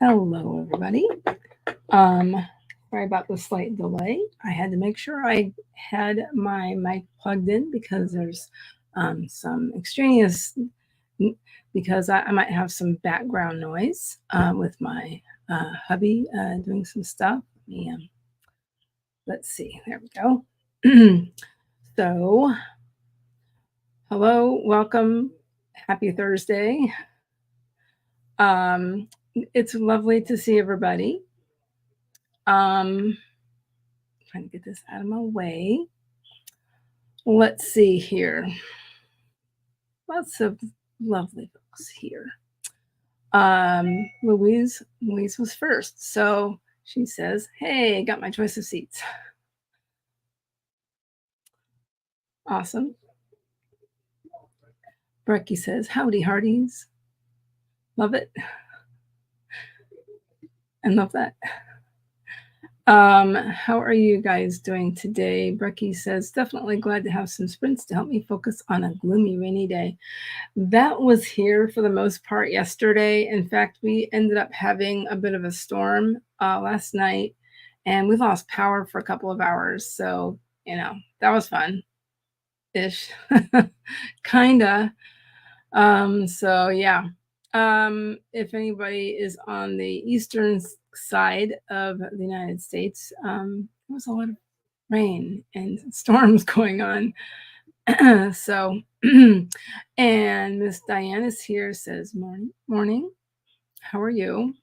Hello, everybody. Sorry about the slight delay. I had to make sure I had my mic plugged in because there's some extraneous, because I might have some background noise with my hubby doing some stuff. Let's see, there we go. So, hello, welcome, happy Thursday. It's lovely to see everybody. Trying to get this out of my way. Let's see here. Lots of lovely folks here. Louise was first. So she says, hey, got my choice of seats. Awesome. Brecky says, howdy hearties. Love it. And love that. How are you guys doing today? Brecky says, definitely glad to have some sprints to help me focus on a gloomy, rainy day. That was here for the most part yesterday. In fact, we ended up having a bit of a storm last night, and we lost power for a couple of hours. So, that was fun-ish, kinda. So yeah. If anybody is on the eastern side of the United States, there was a lot of rain and storms going on. So, and Miss Diane is here, says morning. How are you?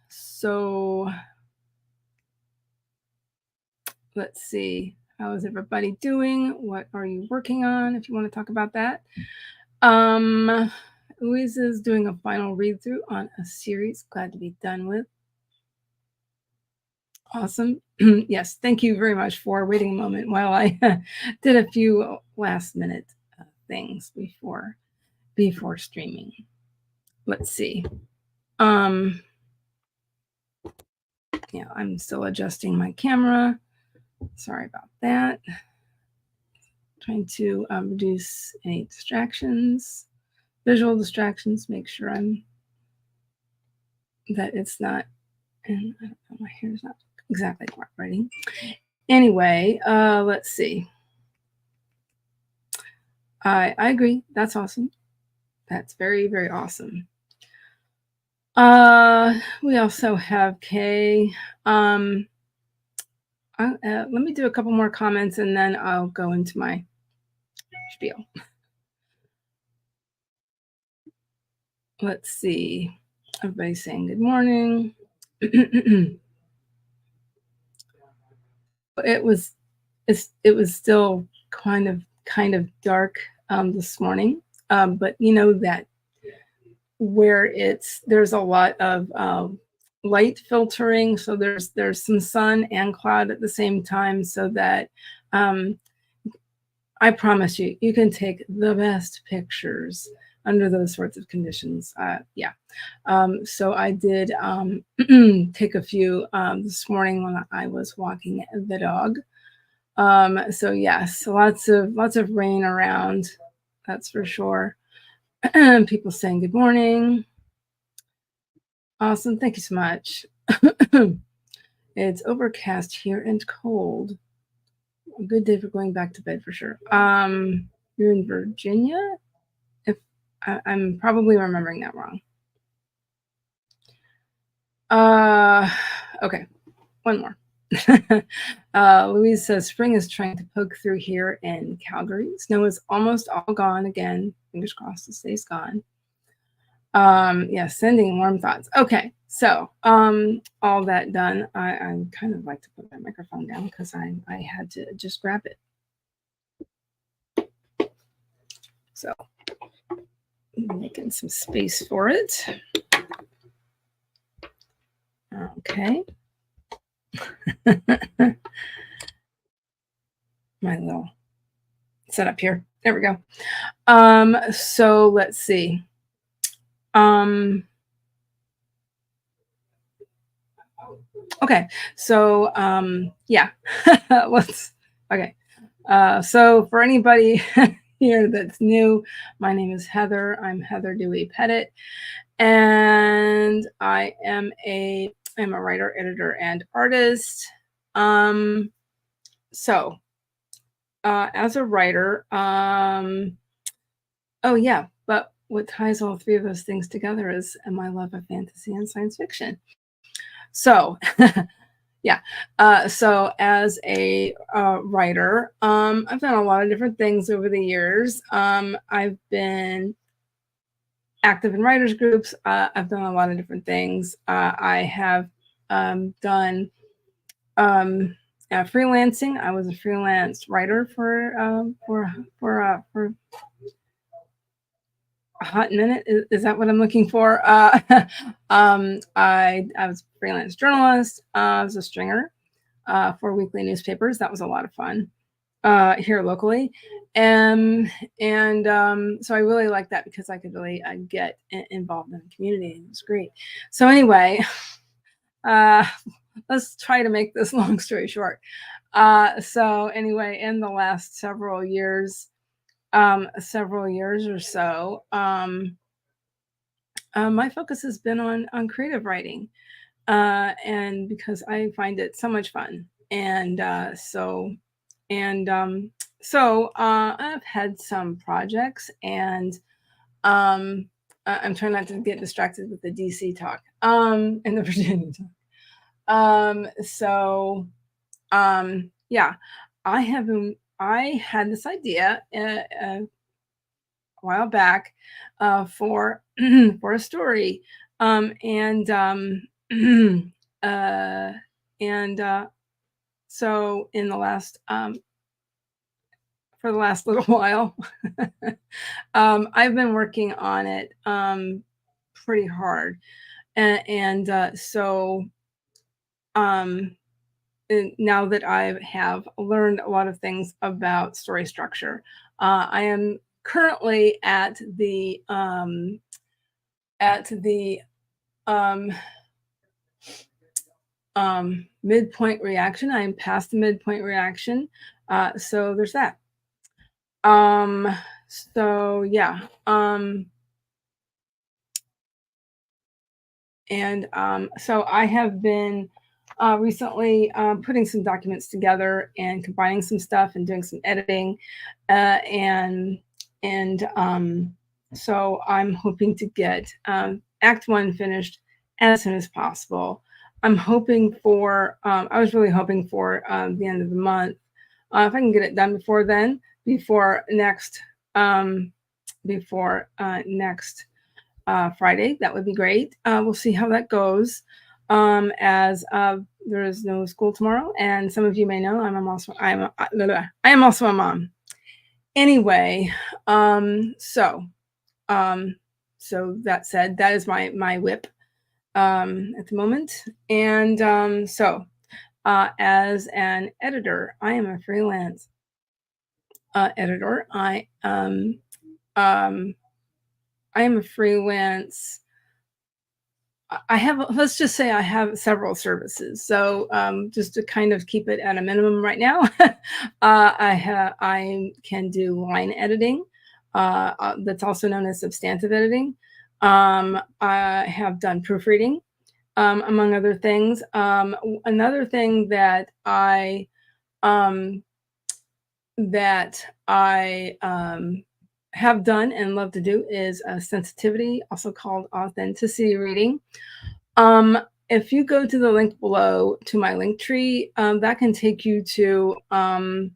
So let's see. How is everybody doing? What are you working on? If you want to talk about that. Louise is doing a final read through on a series. Glad to be done with. Awesome. Yes, thank you very much for waiting a moment while I did a few last minute things before streaming. Let's see. Yeah, I'm still adjusting my camera. Sorry about that. Trying to reduce any distractions, visual distractions, make sure that it's not, and I don't know, my hair's not exactly cooperating. Anyway, let's see. I agree. That's awesome. That's very, very awesome. We also have Kay. Let me do a couple more comments and then I'll go into my spiel. Let's see. Everybody's saying good morning. It was still kind of dark this morning, but that where there's a lot of light filtering, so there's some sun and cloud at the same time, so that I promise you can take the best pictures under those sorts of conditions. Yeah. So I did take a few this morning when I was walking the dog. So yes, lots of rain around, that's for sure. People saying good morning. Awesome, thank you so much. It's overcast here and cold. A good day for going back to bed for sure. You're in Virginia? If I'm probably remembering that wrong. Okay, one more. Louise says spring is trying to poke through here in Calgary. Snow is almost all gone again. Fingers crossed it stays gone. Yeah, sending warm thoughts. Okay, so all that done, I kind of like to put my microphone down because I had to just grab it. So making some space for it. Okay. My little setup here. There we go. So let's see. Okay, so yeah, okay. So for anybody here that's new, my name is Heather. I'm Heather Dewey Pettit, and I'm a writer, editor, and artist. So as a writer, oh yeah, but what ties all three of those things together is my love of fantasy and science fiction. So yeah, so as a writer, I've done a lot of different things over the years. I've been active in writers groups. I've done a lot of different things. I have done freelancing. I was a freelance writer for a hot minute. Is that what I'm looking for? I was a freelance journalist. I was a stringer for weekly newspapers. That was a lot of fun here locally. So I really liked that because I could really get involved in the community. It was great. So anyway, uh, let's try to make this long story short. So anyway, in the last several years or so, my focus has been on creative writing, and because I find it so much fun, and I've had some projects, and I'm trying not to get distracted with the DC talk, and the Virginia talk. Yeah, I had this idea a while back for for a story, and uh, and so in the last for the last little while, I've been working on it pretty hard, and um, now that I have learned a lot of things about story structure, I am currently at the um, midpoint reaction. I'm past the midpoint reaction, so there's that. Um, so yeah, so I have been recently putting some documents together and combining some stuff and doing some editing, and so I'm hoping to get Act One finished as soon as possible. I'm hoping for. I was really hoping for the end of the month. If I can get it done before then, before next, next Friday, that would be great. We'll see how that goes. As there is no school tomorrow, and some of you may know I am also a mom. Anyway, so that said, that is my whip at the moment, and as an editor, I am a freelance editor. I am a freelance. I have, let's just say I have several services. So just to kind of keep it at a minimum right now, I can do line editing. That's also known as substantive editing. I have done proofreading, among other things. Another thing that um, I have done and love to do is sensitivity, also called authenticity reading. If you go to the link below to my link tree, that can take you to a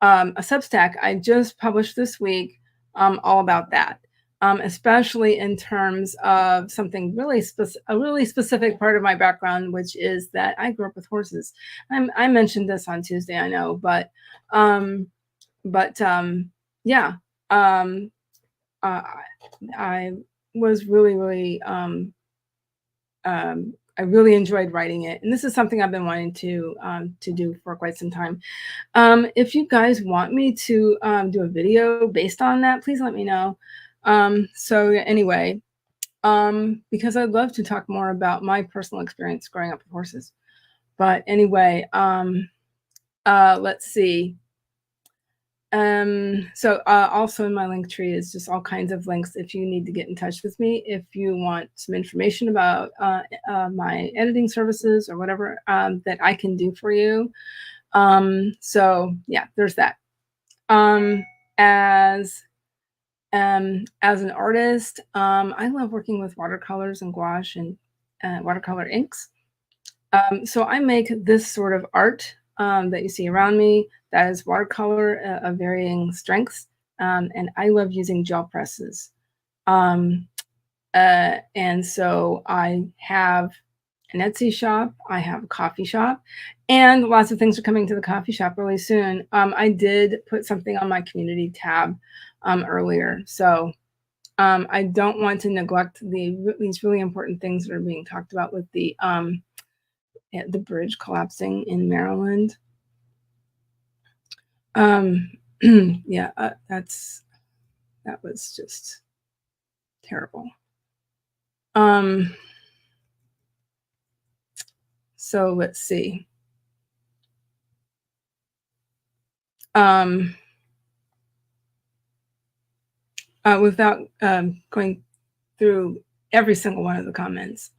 Substack I just published this week, all about that. Especially in terms of something a really specific part of my background, which is that I grew up with horses. I mentioned this on Tuesday, I know, but yeah, um, uh, I was really I really enjoyed writing it, and this is something I've been wanting to do for quite some time. If you guys want me to do a video based on that, please let me know. So anyway, because I'd love to talk more about my personal experience growing up with horses. But anyway, let's see. So also in my link tree is just all kinds of links if you need to get in touch with me, if you want some information about my editing services or whatever that I can do for you. So yeah, there's that. Um, as as an artist, I love working with watercolors and gouache and watercolor inks. So I make this sort of art that you see around me that is watercolor of varying strengths. And I love using gel presses. Um, and so I have an Etsy shop, I have a coffee shop, and lots of things are coming to the coffee shop really soon. I did put something on my community tab earlier. So I don't want to neglect these really important things that are being talked about with the bridge collapsing in Maryland. Yeah, that was just terrible. Um, so let's see. Um, without going through every single one of the comments,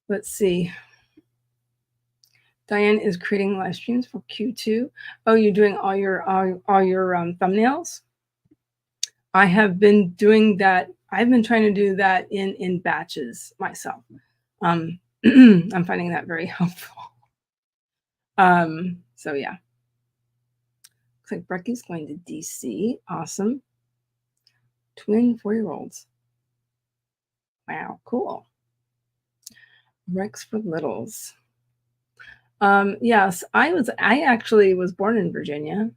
let's see. Diane is creating live streams for Q2. Oh, you're doing all your thumbnails? I have been doing that. I've been trying to do that in batches myself. I'm finding that very helpful. So yeah. Looks like Brecky's going to DC. Awesome. Twin 4-year-olds. Wow, cool. Rex for littles. Yes, I actually was born in Virginia.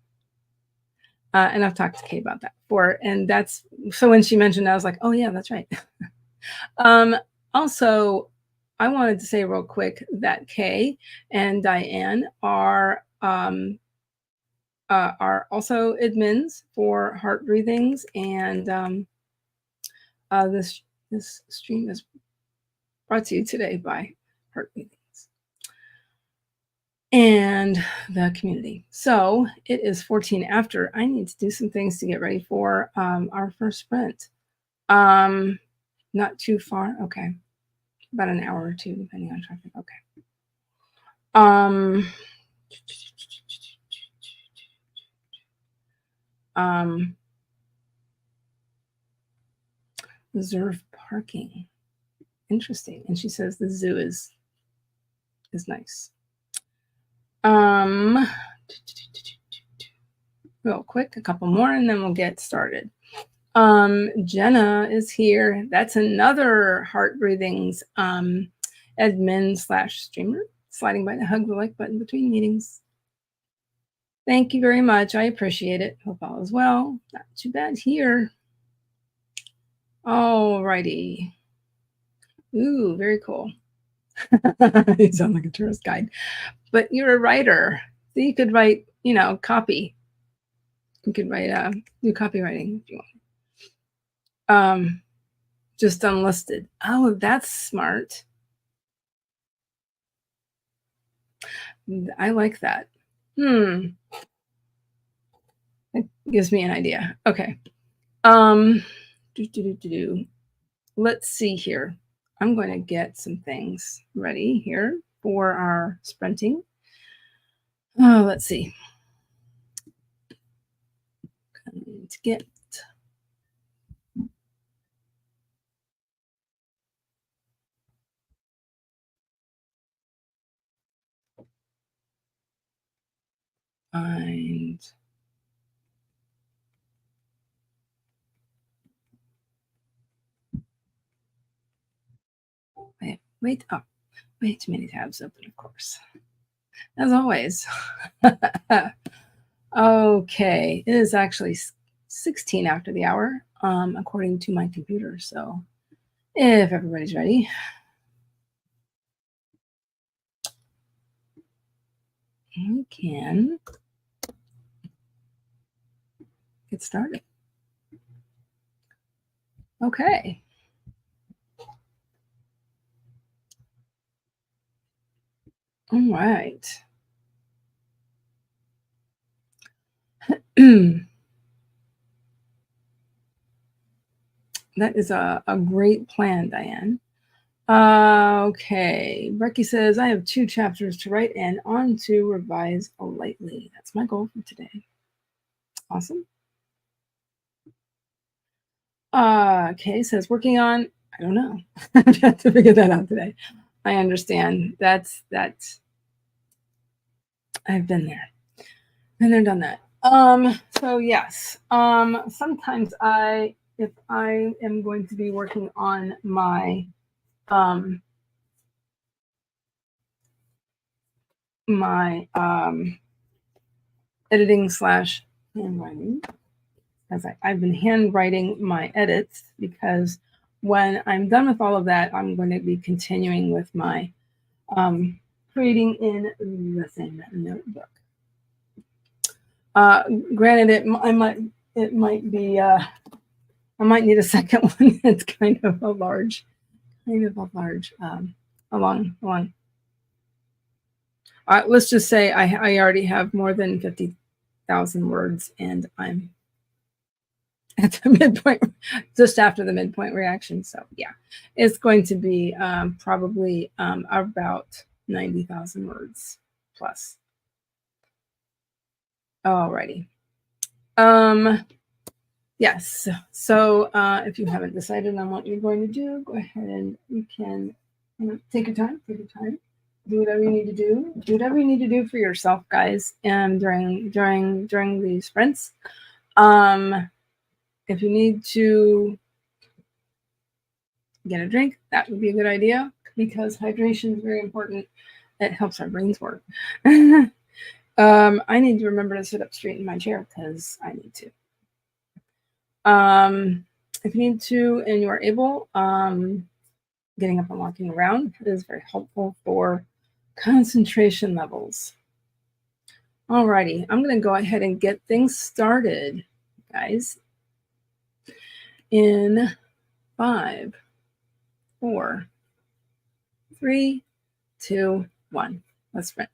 And I've talked to Kay about that before. And that's so when she mentioned that, I was like, oh yeah, that's right. Also, I wanted to say real quick that Kay and Diane are also admins for Heart Breathings, and this stream is brought to you today by Heart Breathings and the community. So it is 14 after. I need to do some things to get ready for our first sprint. Not too far. Okay. About an hour or two, depending on traffic. Okay. Um, reserve parking. Interesting. And she says the zoo is nice. Real quick, a couple more, and then we'll get started. Jenna is here. That's another Heart Breathings admin / streamer. Sliding by to hug the like button between meetings. Thank you very much. I appreciate it. Hope all is well. Not too bad here. All righty. Ooh, very cool. You sound like a tourist guide, but you're a writer, so you could write, copy. You could write do copywriting if you want. Just unlisted. Oh, that's smart. I like that. That gives me an idea. Okay. Let's see here. I'm going to get some things ready here for our sprinting. Let's see. Going to get find wait up. Way too many tabs open, of course. As always. Okay, it is actually 16 after the hour, according to my computer. So if everybody's ready, we can get started. Okay. All right. That is a great plan, Diane. Okay. Becky says, I have 2 chapters to write and on to revise lightly. That's my goal for today. Awesome. Kay says, working on, I don't know. I've got to figure that out today. I understand. That's I've been there. Been there, done that. So yes. Sometimes if I am going to be working on my editing / handwriting, as I've been handwriting my edits, because when I'm done with all of that, I'm going to be continuing with my creating in the same notebook. Granted, I might be I might need a second one. It's kind of a large, along. Let's just say I already have more than 50,000 words, and I'm at the midpoint, just after the midpoint reaction. So yeah, it's going to be probably about 90,000 words plus. Alrighty. Yes. So if you haven't decided on what you're going to do, go ahead and you can take your time. Do whatever you need to do. Do whatever you need to do for yourself, guys. And during these sprints, if you need to get a drink, that would be a good idea, because hydration is very important. It helps our brains work. I need to remember to sit up straight in my chair because I need to. If you need to and you are able, getting up and walking around is very helpful for concentration levels. Alrighty, I'm going to go ahead and get things started, guys. In 5, 4, 3, 2, 1. Let's sprint.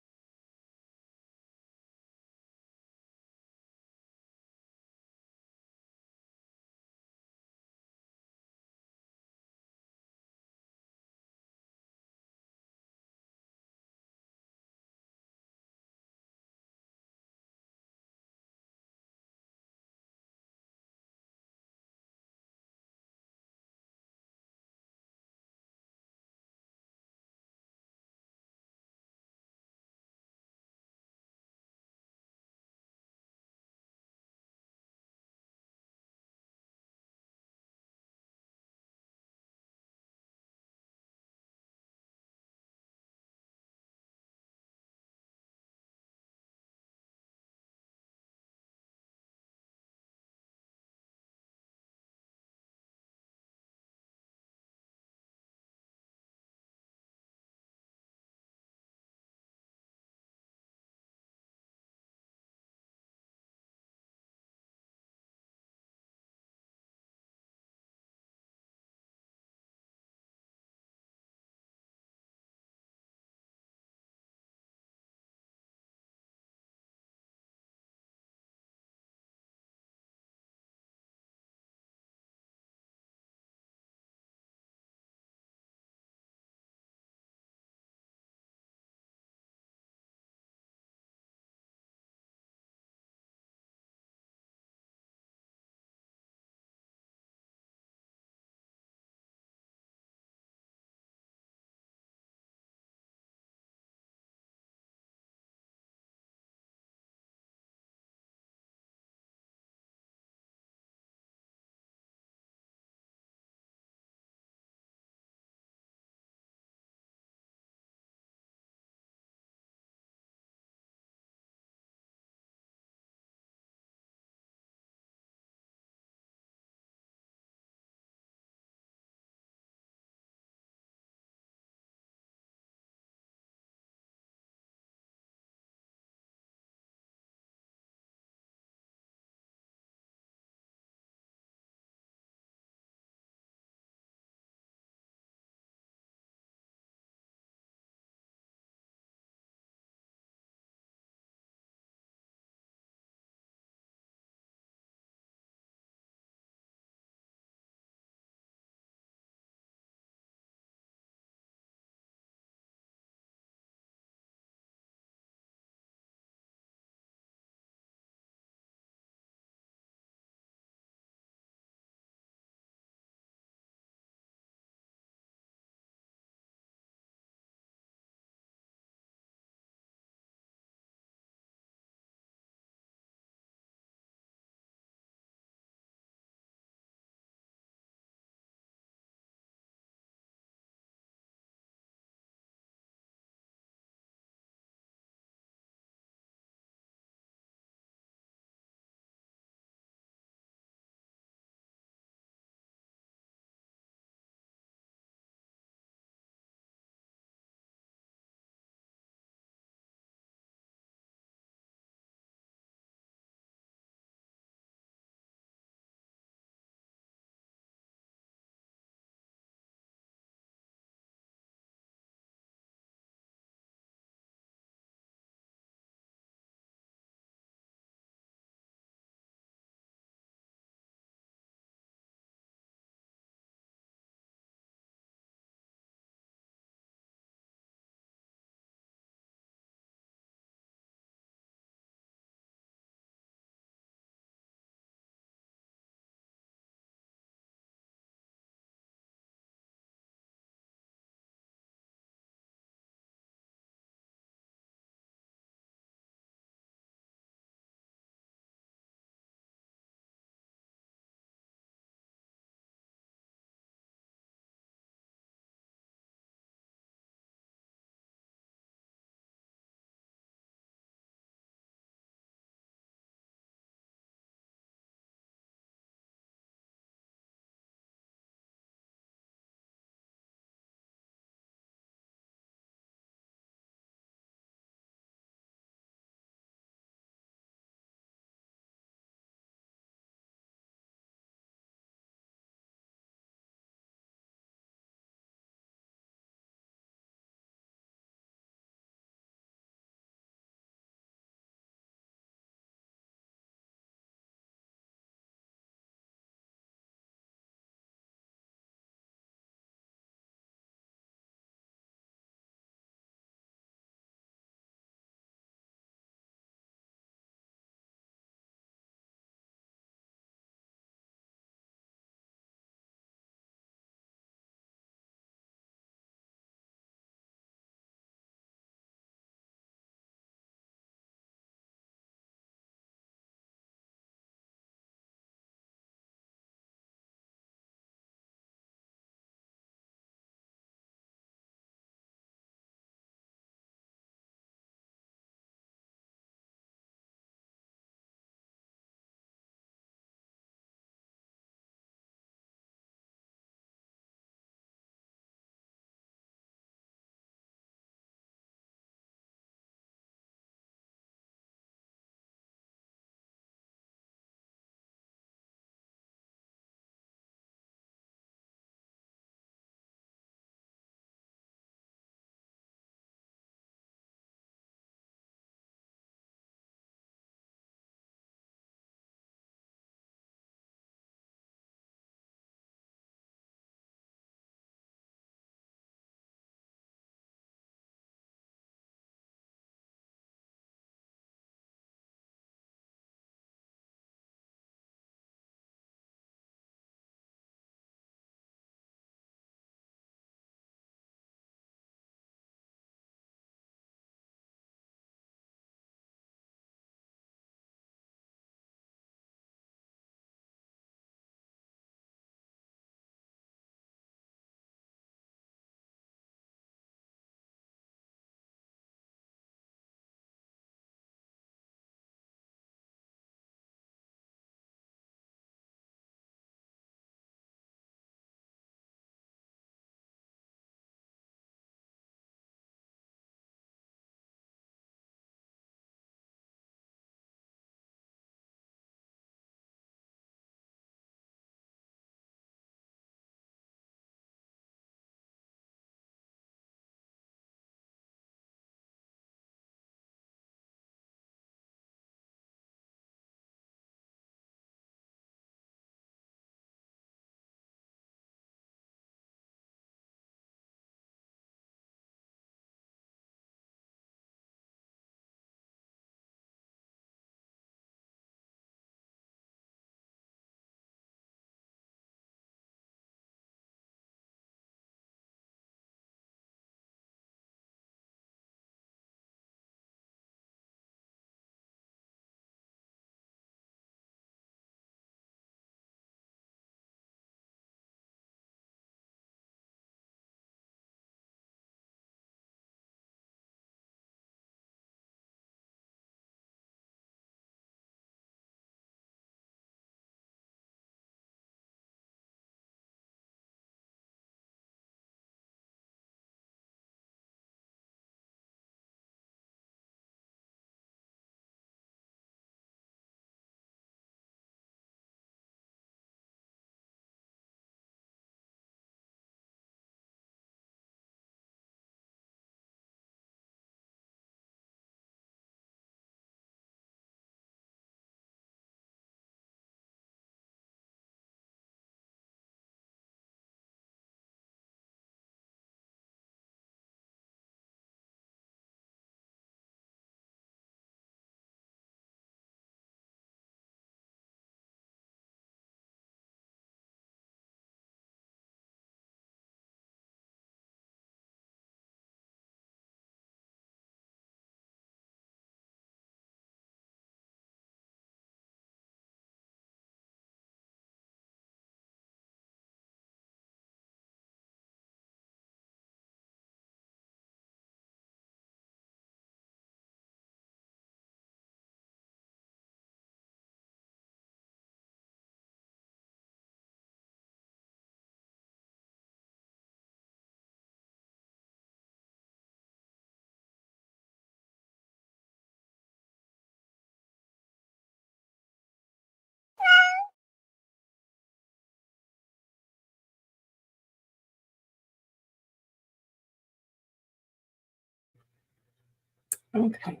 Okay.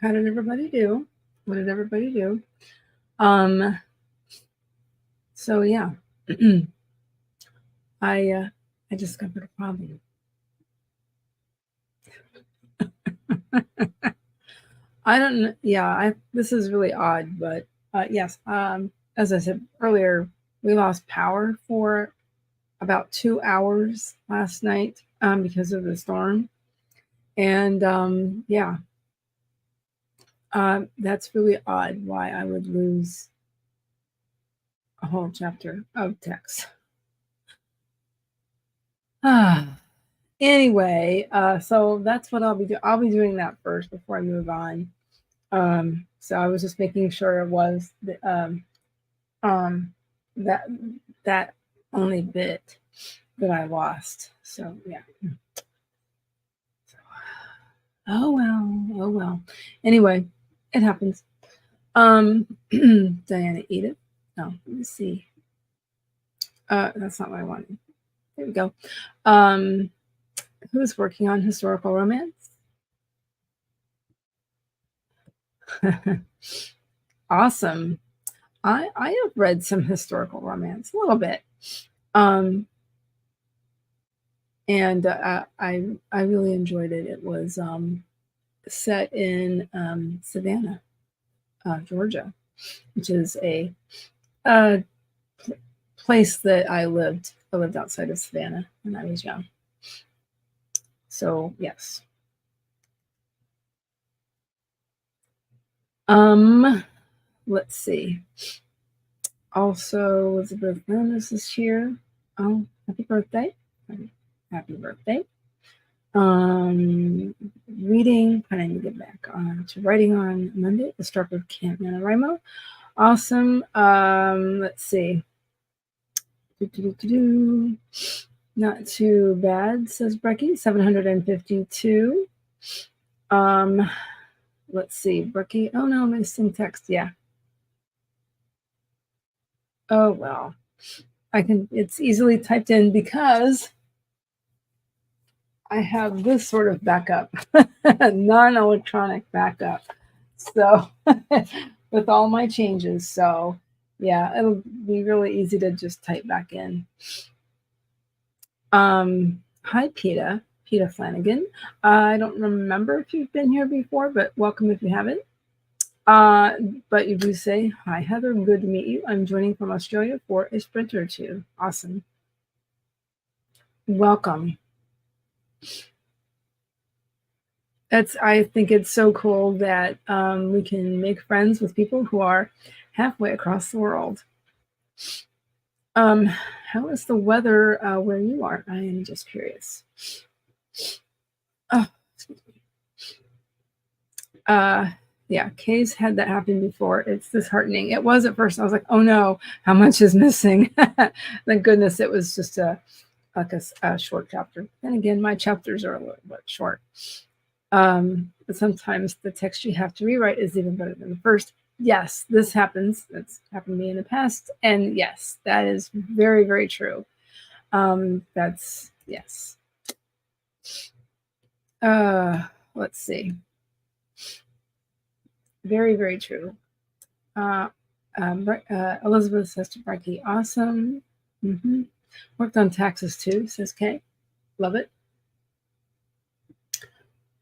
How did everybody do? What did everybody do? So yeah, I discovered a problem. I don't know. Yeah, this is really odd, but yes. As I said earlier, we lost power for about 2 hours last night because of the storm, and yeah, that's really odd. Why I would lose a whole chapter of text. Anyway, so that's what I'll be doing. I'll be doing that first before I move on. So I was just making sure it was um, that that only bit that I lost. So yeah. Oh well. Oh well. Anyway, it happens. Diana Edith. No, let me see. That's not what I wanted. There we go. Who's working on historical romance? Awesome. I have read some historical romance, a little bit. And I really enjoyed it. It was set in Savannah, Georgia, which is a place that I lived. I lived outside of Savannah when I was young. So yes. Let's see. Also, Elizabeth Loomis is here. Oh, happy birthday! Happy birthday! Reading, planning to get back on to writing on Monday. The Stroke of Camp NaNoWriMo. Awesome. Let's see. Not too bad, says Brecky. 752. Let's see, Brecky. Oh no, I'm missing text. Yeah. Oh well. It's easily typed in because I have this sort of backup, non-electronic backup. So with all my changes. So yeah, it'll be really easy to just type back in. Hi, PETA Flanagan. I don't remember if you've been here before, but welcome if you haven't. But you do say, hi, Heather, good to meet you. I'm joining from Australia for a sprint or two. Awesome. Welcome. I think it's so cool that we can make friends with people who are halfway across the world. How is the weather where you are? I am just curious. Oh, excuse me. Yeah, Kay's had that happen before. It's disheartening. It was at first. I was like, oh no, how much is missing? Thank goodness it was just a short chapter. And again, my chapters are a little bit short. But sometimes the text you have to rewrite is even better than the first. Yes, this happens. That's happened to me in the past. And yes, that is very, very true. That's, yes. Let's see. Very, very true. Elizabeth says to Becky, awesome. Mm-hmm. Worked on taxes too, says Kay. Love it.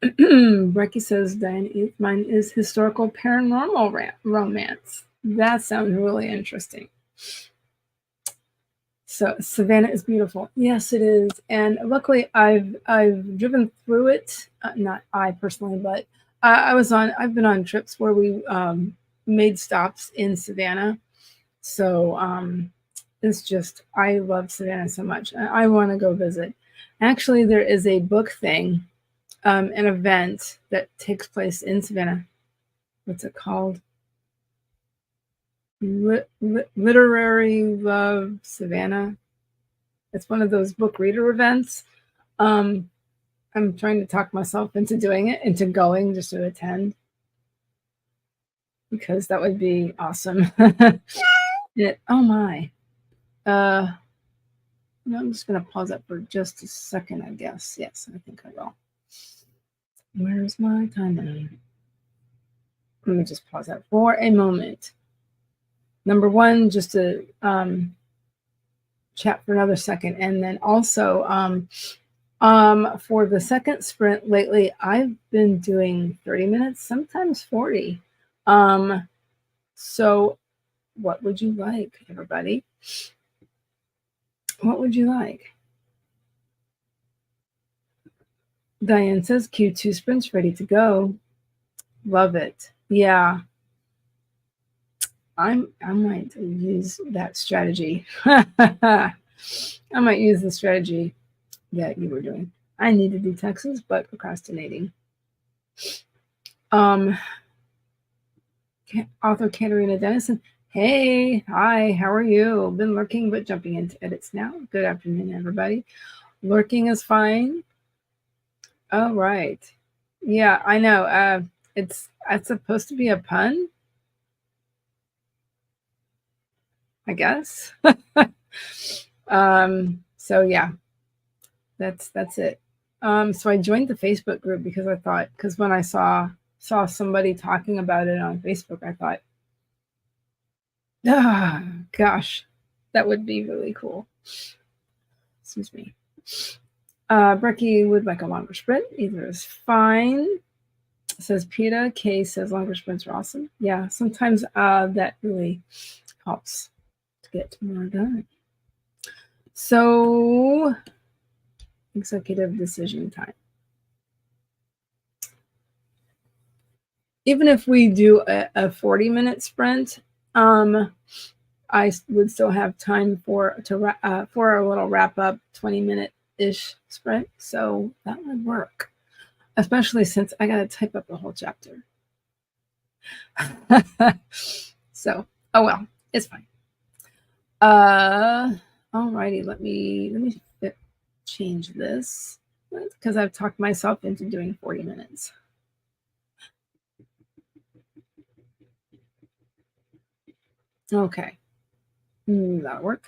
Becky says, Diane, mine is historical paranormal romance. That sounds really interesting. So Savannah is beautiful. Yes, it is. And luckily, I've driven through it. Not I personally, but I've been on trips where we made stops in Savannah. So it's just, I love Savannah so much. I want to go visit. Actually, there is a book thing, an event that takes place in Savannah. What's it called? Literary Love Savannah. It's one of those book reader events. I'm trying to talk myself into doing it, into going just to attend, because that would be awesome. Oh my. I'm just going to pause that for just a second, I guess. Yes, I think I will. Where's my timer? Let me just pause that for a moment. Number one, just to chat for another second, and then also for the second sprint lately, I've been doing 30 minutes, sometimes 40. So what would you like, everybody? What would you like? Diane says Q2 sprints ready to go. Love it. Yeah. I might use that strategy. I might use the strategy that you were doing. I need to do Texas, but procrastinating. Author Katerina Dennison. Hey, hi, how are you? Been lurking, but jumping into edits now. Good afternoon, everybody. Lurking is fine. All right. Yeah, I know. It's supposed to be a pun, I guess. So yeah, that's it. So I joined the Facebook group because when I saw somebody talking about it on Facebook, I thought, gosh, that would be really cool. Excuse me. Brecky would like a longer sprint. Either is fine. Says PETA. Kay says longer sprints are awesome. Yeah, sometimes that really helps to get more done. So, executive decision time. Even if we do a 40-minute sprint, I would still have time for a little wrap up 20-minute-ish sprint. So that would work, especially since I got to type up the whole chapter. So, oh well, it's fine. Alrighty, let me change this because I've talked myself into doing 40 minutes. Okay. That'll work.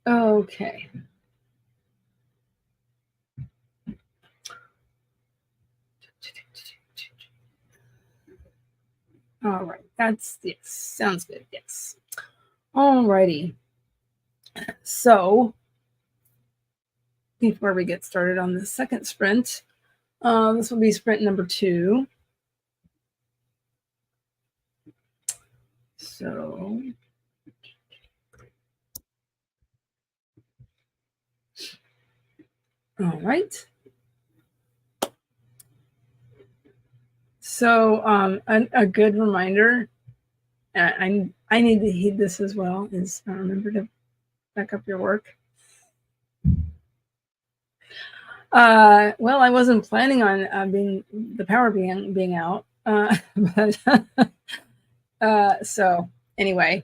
Okay. All right. Yes. Sounds good. Yes. Alrighty. So before we get started on the second sprint, this will be sprint number 2. So all right. So a good reminder, I need to heed this as well, is remember to back up your work. Well, I wasn't planning on being the power being out, but so anyway,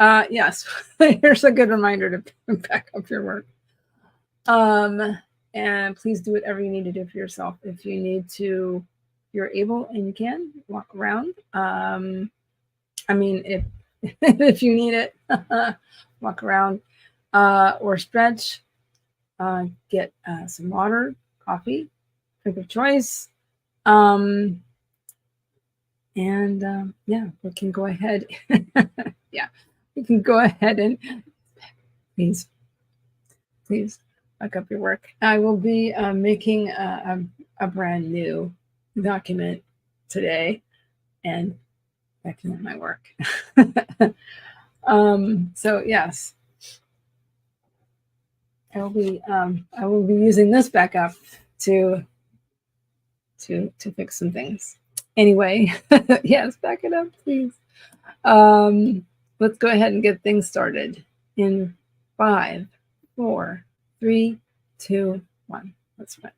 yes, here's a good reminder to back up your work. And please do whatever you need to do for yourself. If you need to, you're able and you can walk around. I mean, if if you need it, walk around or stretch. Get some water, coffee, drink of choice. And yeah, we can go ahead. Yeah, we can go ahead and please back up your work. I will be making a brand new document today and document my work. So yes, I will be using this backup to fix some things. Anyway, yes, back it up, please. Let's go ahead and get things started in 5, 4, 3, 2, 1. Let's try.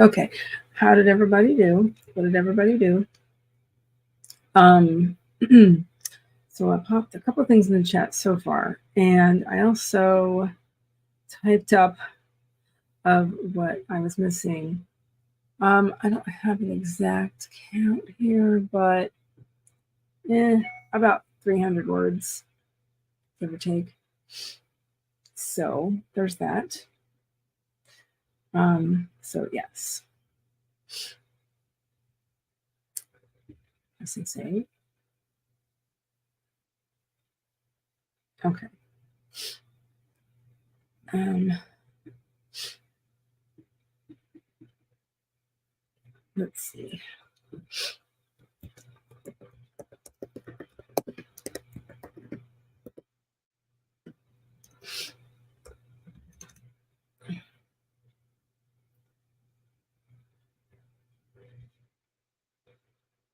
Okay. How did everybody do? What did everybody do? So I popped a couple things in the chat so far, and I also typed up of what I was missing. I don't have an exact count here, but about 300 words, give or take. So there's that. So yes. Sensei. Okay. Let's see.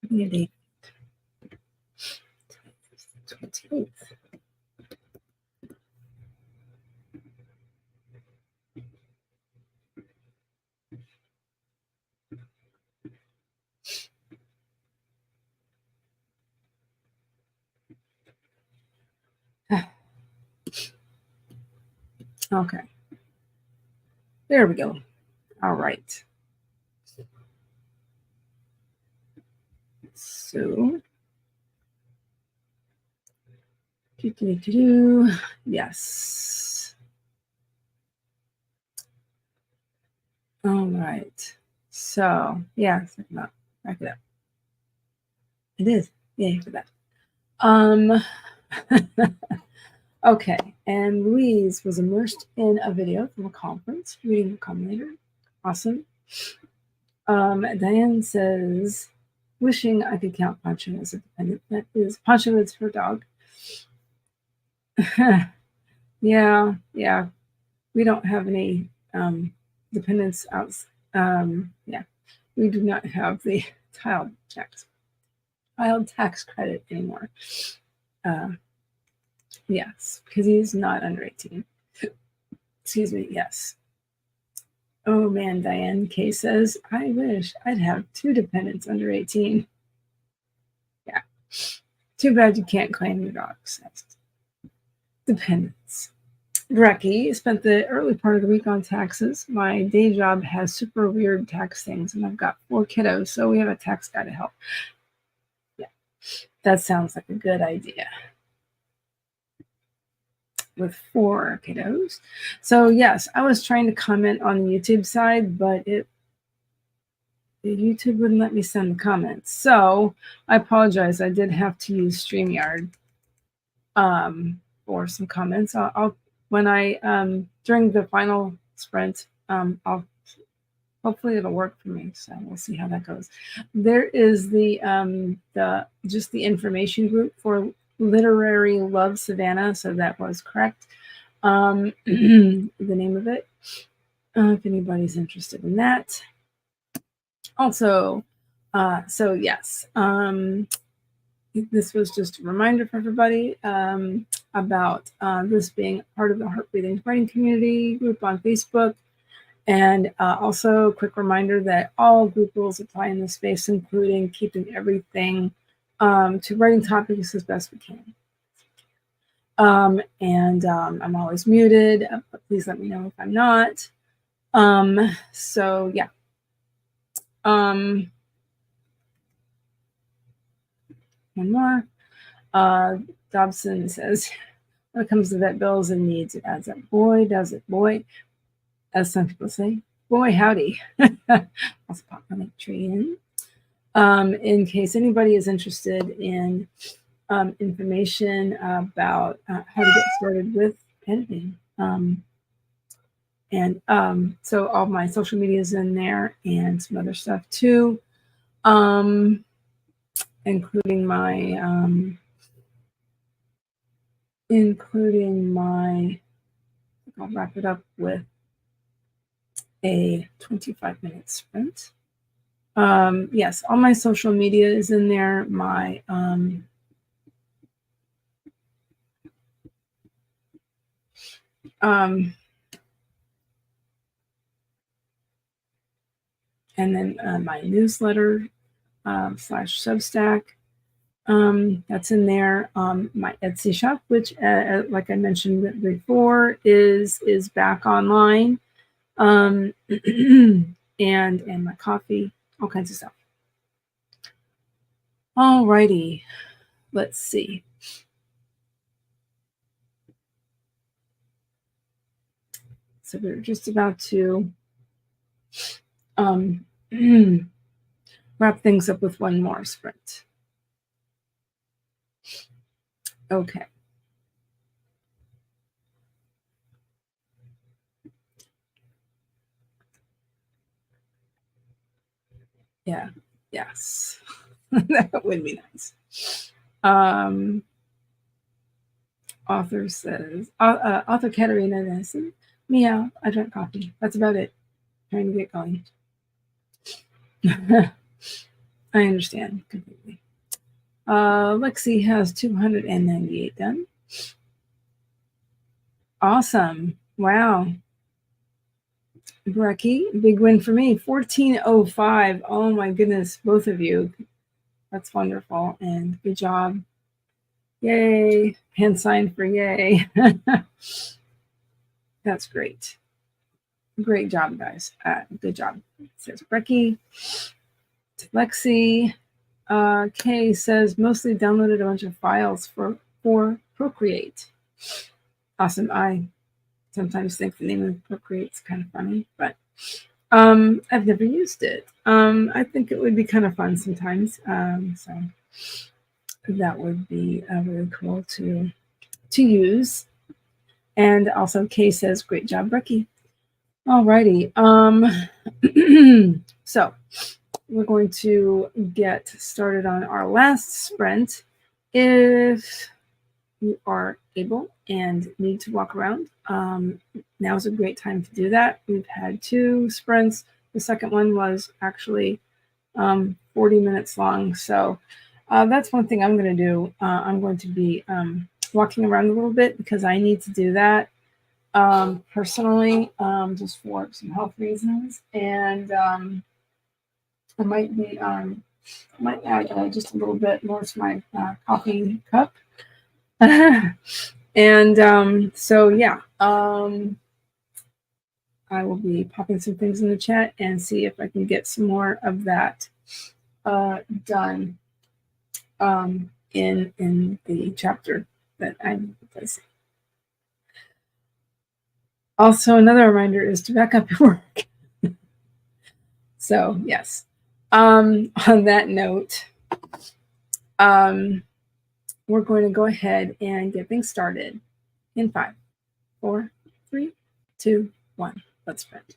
Give me a date. 28th. Okay. There we go. All right. So, yes. All right. So, yeah, back it up. It is. Yay for that. Okay. And Louise was immersed in a video from a conference, reading the commentator. Awesome. Diane says, wishing I could count Pancho as a dependent. That is Pancho is her dog. Yeah. We don't have any dependents out. Yeah, we do not have the child tax credit anymore. Yes, because he's not under 18. Excuse me. Yes. Oh man, Diane K says, I wish I'd have 2 dependents under 18. Yeah. Too bad you can't claim your dog's dependents. Brecky spent the early part of the week on taxes. My day job has super weird tax things, and I've got 4 kiddos, so we have a tax guy to help. Yeah, that sounds like a good idea. With 4 kiddos. So yes, I was trying to comment on the YouTube side, but YouTube wouldn't let me send the comments. So I apologize. I did have to use StreamYard for some comments. I'll when I during the final sprint, I'll hopefully it'll work for me. So we'll see how that goes. There is the just the information group for Literary Love Savannah. So that was correct. The name of it. If anybody's interested in that. Also, so yes, this was just a reminder for everybody about this being part of the Heart Breathing Writing Community group on Facebook. And also a quick reminder that all group rules apply in this space, including keeping everything to writing topics as best we can. I'm always muted, but please let me know if I'm not. So yeah. One more. Dobson says, when it comes to vet bills and needs, it adds up. Boy, does it. Boy, as some people say, boy, howdy. I'll pop my linktree in case anybody is interested in information about how to get started with editing. So all my social media is in there and some other stuff too, including my I'll wrap it up with a 25-minute sprint. Yes, all my social media is in there. My and then my newsletter slash Substack. That's in there. My Etsy shop, which, like I mentioned before, is back online. And my coffee, all kinds of stuff. Alrighty, let's see. So we're just about to wrap things up with one more sprint. Okay. Yeah. Yes. That would be nice. Author says, author Katerina says, meow, I drank coffee. That's about it. Trying to get going. I understand completely. Lexi has 298 done. Awesome. Wow. Brecky, big win for me. 1405. Oh my goodness, both of you. That's wonderful. And good job. Yay. Hand sign for yay. That's great. Great job, guys. Good job. Says Brecky. Lexi. Kay says mostly downloaded a bunch of files for Procreate. Awesome. I sometimes think the name of Procreate's kind of funny, but I've never used it. I think it would be kind of fun sometimes. So that would be really cool to use. And also Kay says, great job, Becky. Alrighty. So we're going to get started on our last sprint. If you are able and need to walk around, now is a great time to do that. We've had 2 sprints. The second one was actually 40 minutes long. So that's one thing I'm going to do. I'm going to be walking around a little bit because I need to do that personally, just for some health reasons. And I might be might add just a little bit more to my coffee cup. And so yeah, I will be popping some things in the chat and see if I can get some more of that done in the chapter that I'm replacing. Also, another reminder is to back up your work. So yes. On that note, we're going to go ahead and get things started in 5, 4, 3, 2, 1. Let's sprint.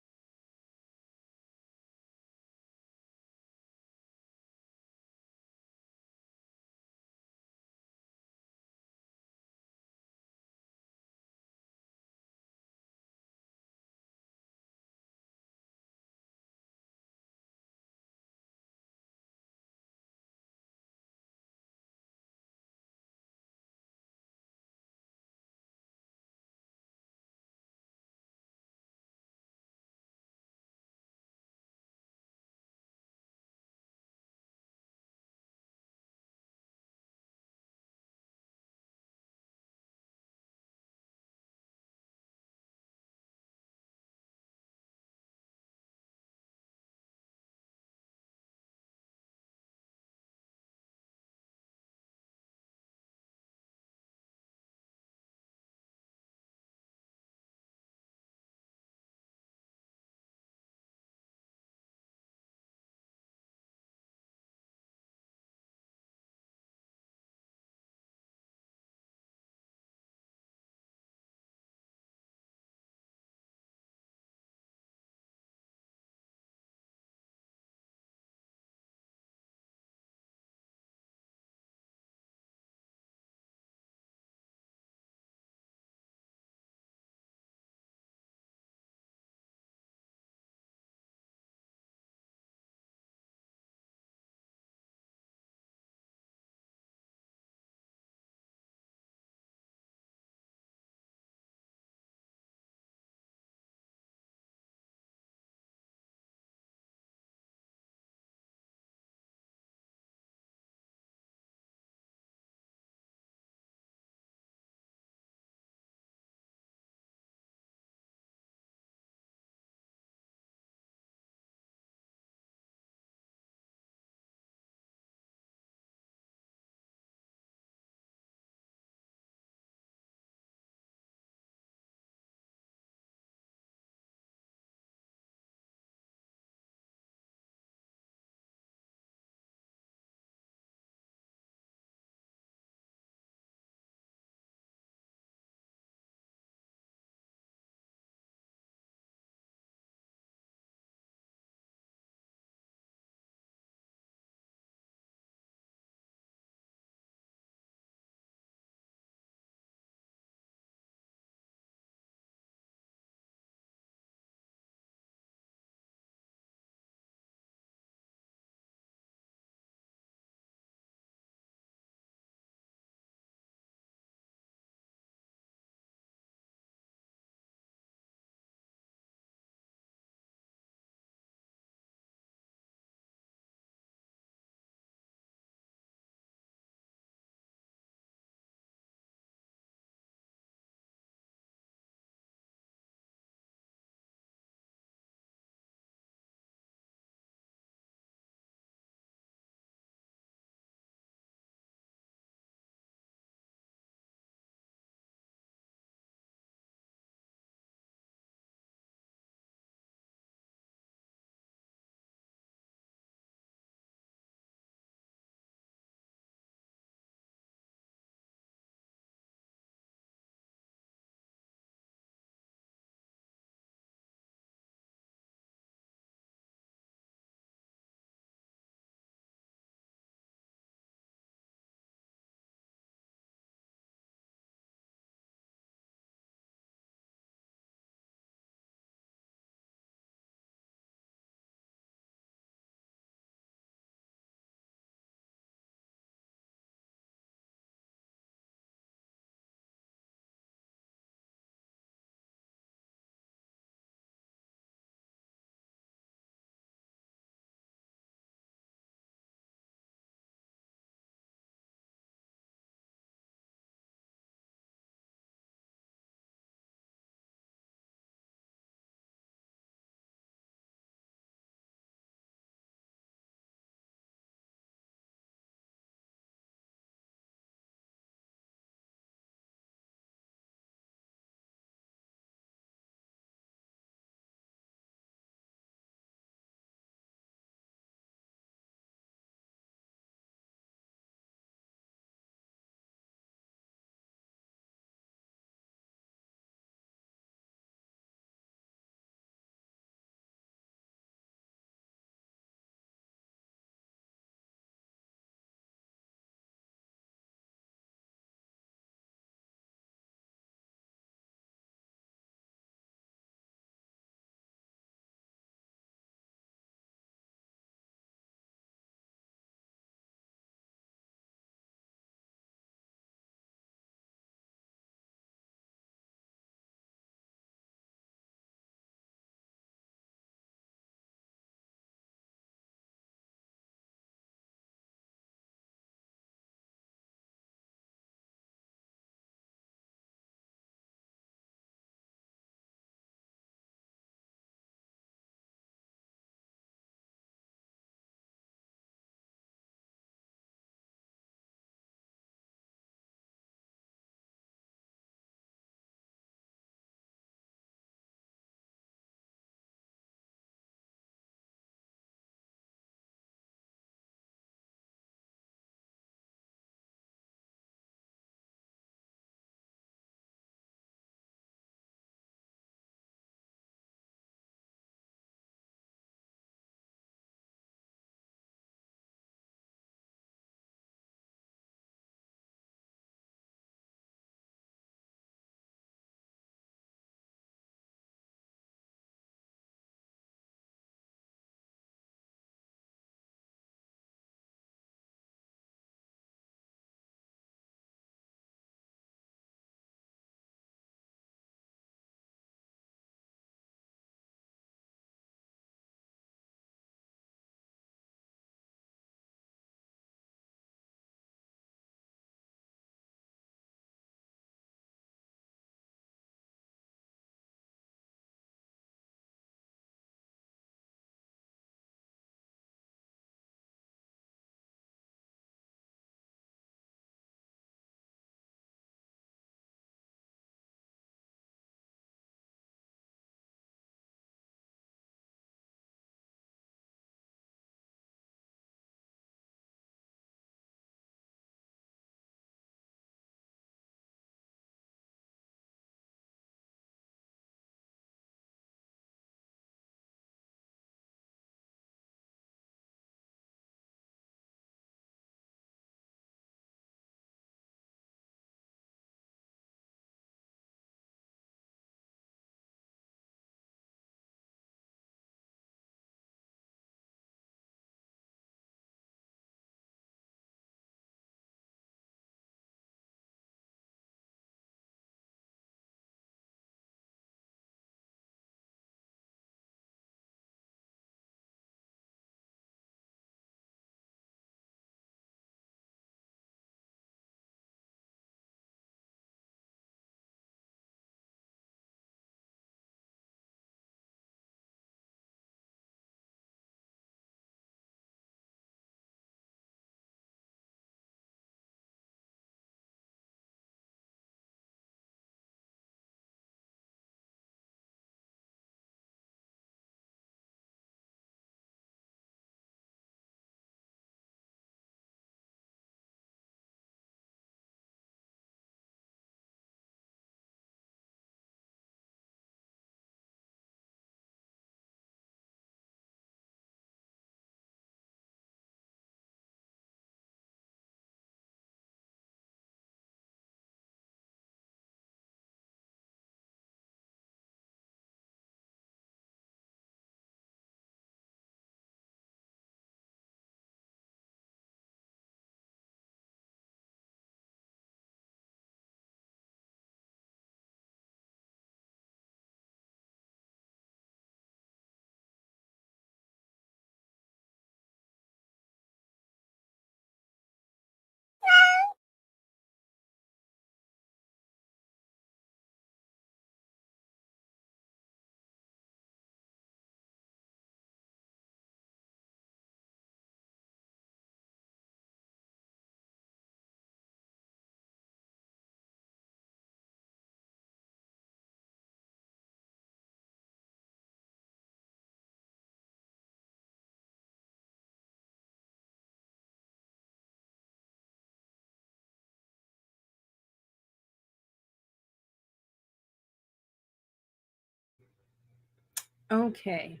Okay.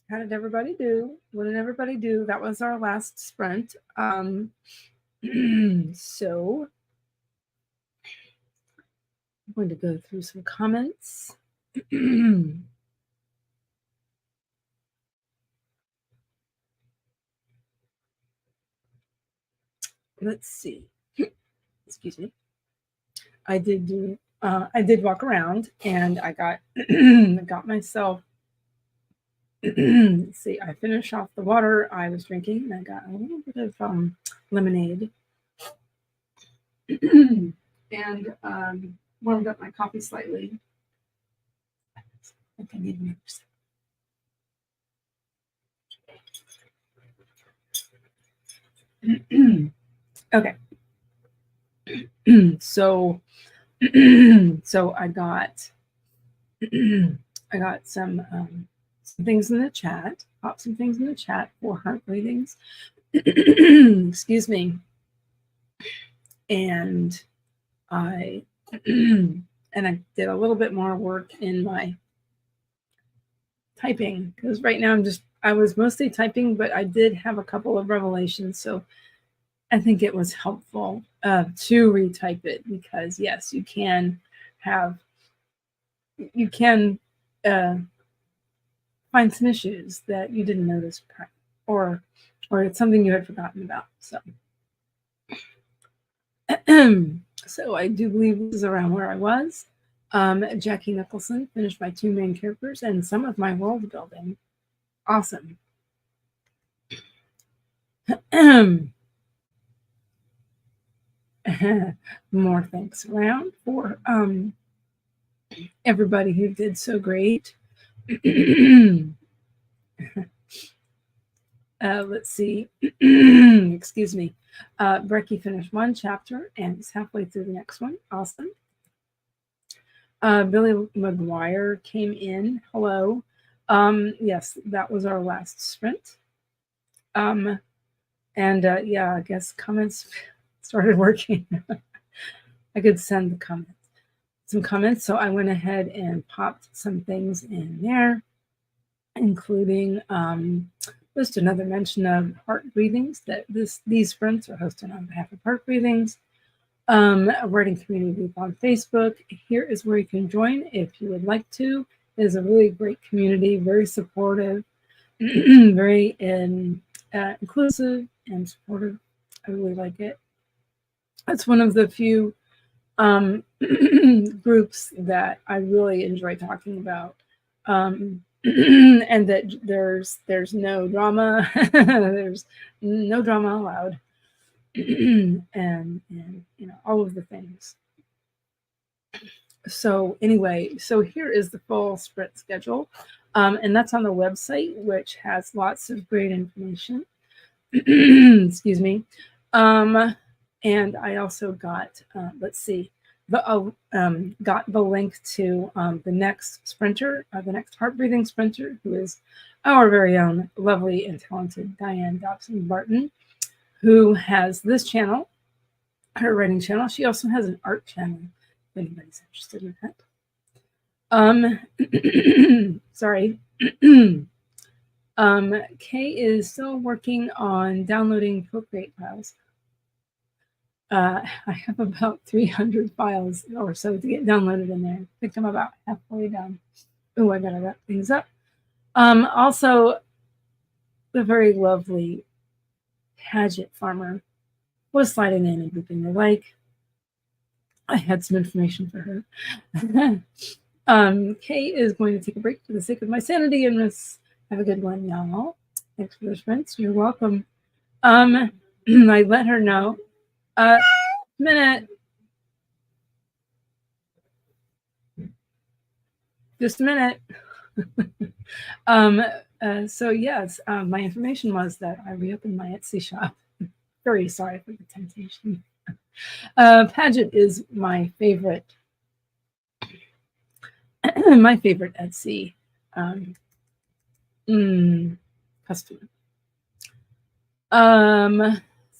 How did everybody do? What did everybody do? That was our last sprint. So I'm going to go through some comments. Let's see. Excuse me. I did walk around and I got got myself let's see, I finished off the water I was drinking and I got a little bit of lemonade and warmed up my coffee slightly. I think I need another sip. Okay. So so I got some things in the chat, popped some things in the chat for heart breathings. Excuse me. And I and I did a little bit more work in my typing because right now I was mostly typing, but I did have a couple of revelations, so I think it was helpful to retype it because yes, you can find some issues that you didn't notice or it's something you had forgotten about. So so I do believe this is around where I was. Jackie Nicholson finished my 2 main characters and some of my world building. Awesome. More thanks around for everybody who did so great. Let's see. Excuse me. Brecky finished 1 chapter and is halfway through the next one. Awesome. Billy McGuire came in. Hello. Yes, that was our last sprint. And yeah, I guess comments started working. I could send some comments. So I went ahead and popped some things in there, including just another mention of heart breathings, that these sprints are hosted on behalf of heart breathings. A writing community group on Facebook. Here is where you can join if you would like to. It is a really great community, very supportive, very inclusive and supportive. I really like it. It's one of the few groups that I really enjoy talking about. And that there's no drama, there's no drama allowed, and you know, all of the things. So anyway, so here is the full sprint schedule, and that's on the website, which has lots of great information. Excuse me. And I also got let's see, got the link to the next sprinter, the next heart breathing sprinter, who is our very own lovely and talented Diane Dobson Barton, who has this channel, her writing channel. She also has an art channel, if anybody's interested in that. Sorry. Kay is still working on downloading Procreate files. I have about 300 files or so to get downloaded in there. I think I'm about halfway done. Oh, I gotta wrap things up. Also, the very lovely Paget farmer was sliding in and grouping the like. I had some information for her. Kay is going to take a break for the sake of my sanity and have a good one, y'all. Thanks for those friends. You're welcome. I let her know. Minute. Just a minute. So yes, my information was that I reopened my Etsy shop. Very sorry for the temptation. Paget is my favorite, my favorite Etsy customer.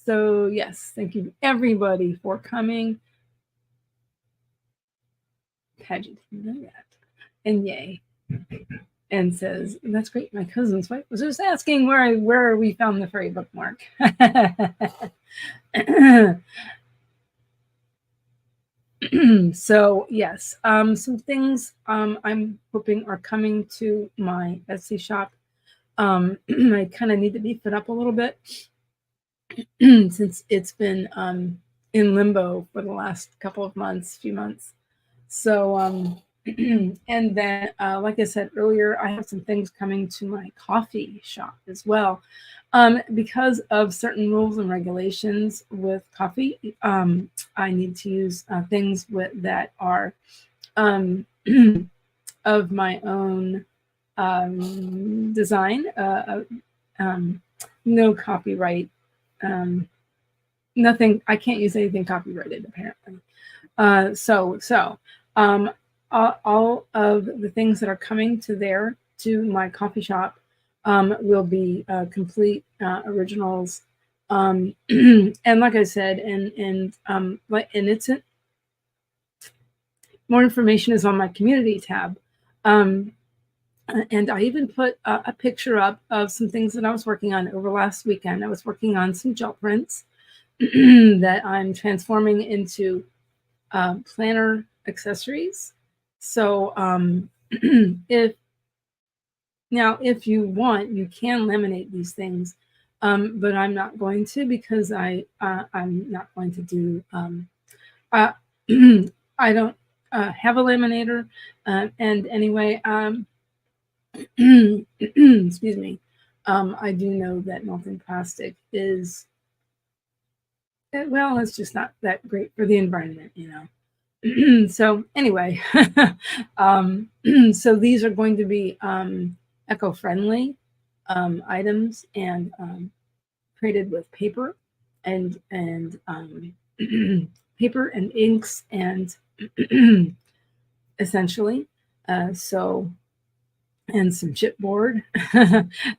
So yes, thank you everybody for coming. Paget didn't know that, and yay. and says, "That's great. My cousin's wife was just asking where we found the fairy bookmark." So yes, some things I'm hoping are coming to my Etsy shop. I kind of need to beef it up a little bit since it's been in limbo for the last few months. So, and then, like I said earlier, I have some things coming to my coffee shop as well. Because of certain rules and regulations with coffee, I need to use things that are of my own design, no copyright, nothing. I can't use anything copyrighted apparently. So all of the things that are coming to my coffee shop will be complete originals. And like I said, and it's more information is on my community tab. And I even put a picture up of some things that I was working on over last weekend. I was working on some gel prints that I'm transforming into planner accessories. So if you want, you can laminate these things, but I'm not going to because I'm not going to do. I don't have a laminator, and anyway, excuse me. I do know that melting plastic is, well, it's just not that great for the environment, So anyway, so these are going to be eco-friendly items and created with paper and paper and inks and essentially so and some chipboard.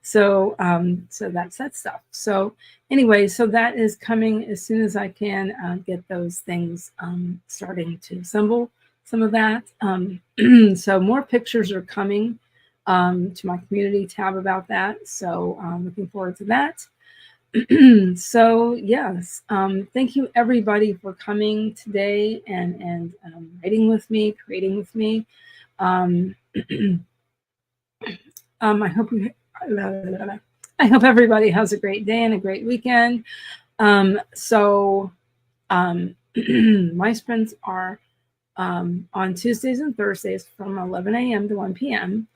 So that's that stuff. So anyway, so that is coming as soon as I can get those things starting to assemble some of that. So more pictures are coming to my community tab about that. So I'm looking forward to that. So yes, thank you everybody for coming today and writing with me, creating with me. I hope everybody has a great day and a great weekend. So my sprints are on Tuesdays and Thursdays from 11 a.m. to 1 p.m.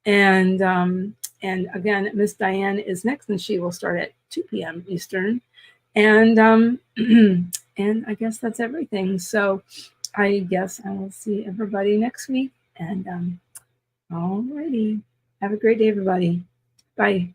And again, Miss Diane is next, and she will start at 2 p.m. Eastern. And and I guess that's everything. So I guess I will see everybody next week. And alrighty. Have a great day, everybody. Bye.